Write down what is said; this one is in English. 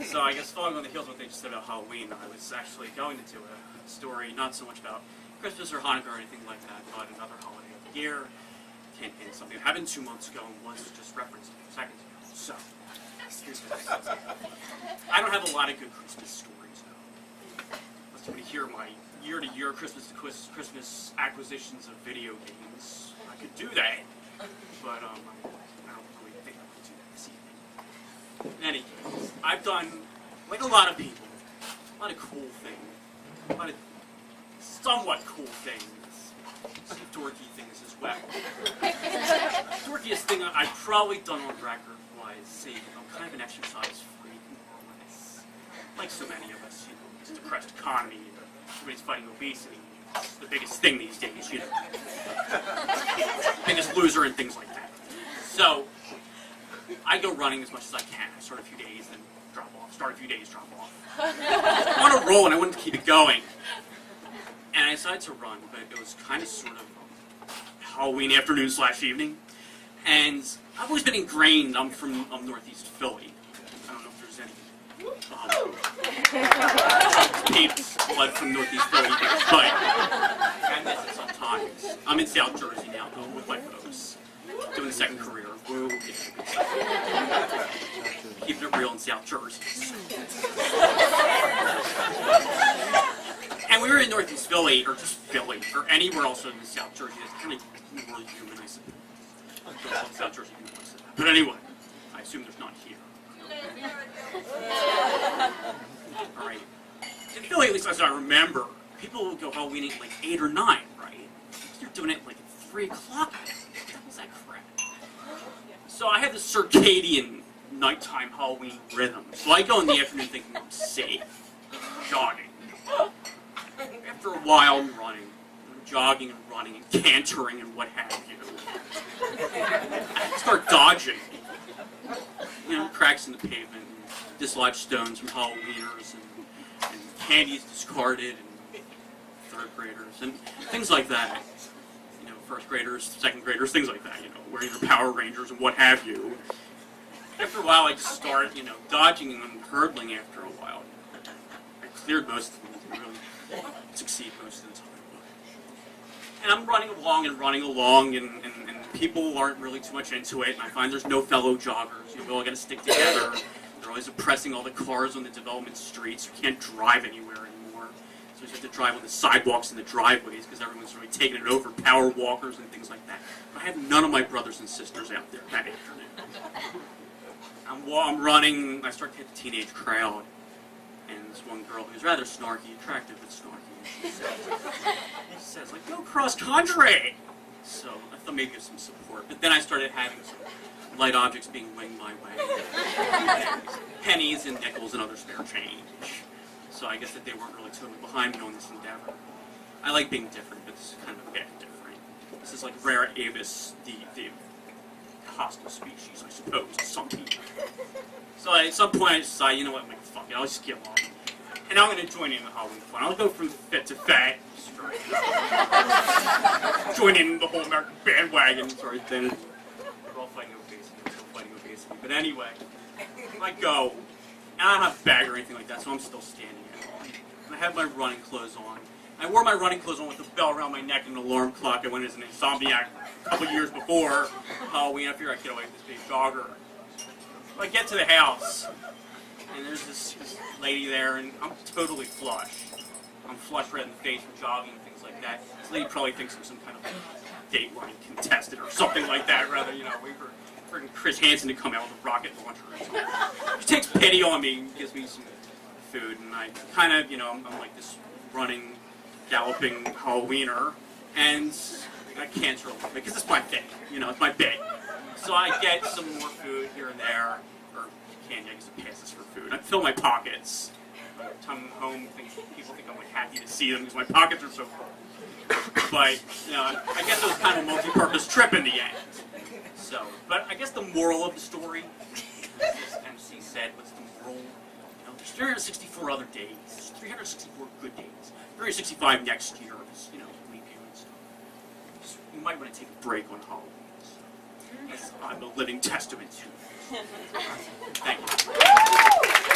So I guess following on the heels of what they just said about Halloween, I was actually going into a story not so much about Christmas or Hanukkah or anything like that, but another holiday of the year, and something that happened 2 months ago and was just referenced a few seconds ago. So, here's the thing. I don't have a lot of good Christmas stories, though. Unless you want to hear my year-to-year Christmas acquisitions of video games, I could do that, but I don't really think I could do that this evening. In any case, I've done, like a lot of people, a lot of cool things, a lot of somewhat cool things, some dorky things as well. The dorkiest thing I've probably done on record was, see, I'm kind of an exercise freak, more or less. Like so many of us, it's a depressed economy, everybody's fighting obesity, it's the biggest thing these days, biggest loser and things like that. So, I go running as much as I can. I start a few days, then drop off. Start a few days, drop off. I'm on a roll, and I wanted to keep it going. And I decided to run, but it was kind of sort of Halloween afternoon / evening. And I've always been ingrained. I'm from Northeast Philly. I don't know if there's any peeps, blood from Northeast Philly, but I miss it sometimes. I'm in South Jersey now, though, with my folks. Doing the second career. Woo, yeah. Keeping it real in South Jersey. And we were in Northeast Philly, or just Philly, or anywhere else in South Jersey. That's kind of really human, I suppose. South Jersey humans. But anyway, I assume there's none here. Alright. In Philly, at least as I remember, people would go Halloweening at like 8 or 9, right? You're doing it like at 3 o'clock. What the hell is that crap? So I have this circadian nighttime Halloween rhythm. So I go in the afternoon thinking I'm safe, jogging. After a while, I'm running. I'm jogging and running and cantering and what have you. I start dodging. Cracks in the pavement, and dislodged stones from Halloweeners, and candies discarded, and third graders, and things like that. First graders, second graders, things like that, wearing their Power Rangers and what have you. After a while, I just start, dodging and hurdling after a while. I cleared most of them, didn't really succeed most of the time. And I'm running along, and people aren't really too much into it, and I find there's no fellow joggers. We all got to stick together. They're always oppressing all the cars on the development streets. You can't drive anywhere anymore. So you have to drive on the sidewalks and the driveways because everyone's really taking it over, power walkers and things like that. But I have none of my brothers and sisters out there that afternoon. I'm running, I start to hit the teenage crowd, and this one girl who's rather snarky, attractive but snarky, she says like, go cross country! So I thought maybe give some support, but then I started having some light objects being winged my way. Pennies and nickels and other spare change. So I guess that they weren't really totally behind me on this endeavor. I like being different, but it's kind of a bit different. This is like rare avis, the hostile species, I suppose, to some people. So at some point I decide, you know what, like, fuck it, I'll just give up. And I'm going to join in the Halloween fun. I'll go from fit to fat. Join in the whole American bandwagon. Sorry, then we're all fighting obesity. But anyway, I go, and I don't have a bag or anything like that, so I'm still standing in line. And I have my running clothes on. I wore my running clothes on with a bell around my neck and an alarm clock. I went as an insomniac a couple years before Halloween. I figured I'd get away with this big jogger. So I get to the house, and there's this lady there, and I'm totally flush. I'm flush red in the face from jogging and things like that. This lady probably thinks I'm some kind of Dateline contestant or something like that, rather, wait for Chris Hansen to come out with a rocket launcher or something. She takes pity on me and gives me some food, and I kind of, I'm like this running, galloping Halloweener, and I cancer a little bit, because it's my thing, it's my bit. So I get some more food here and there, or candy, I guess it passes for food. I fill my pockets. By the time I'm home, people think I'm like happy to see them because my pockets are so full. But, I guess it was kind of a multi-purpose trip in the end. So, but I guess the moral of the story, as MC said, what's the moral? There's 364 other days, 364 good days, 365 next year, leap year and stuff. You might want to take a break on Halloween. So. I'm a living testament to it. Thank you.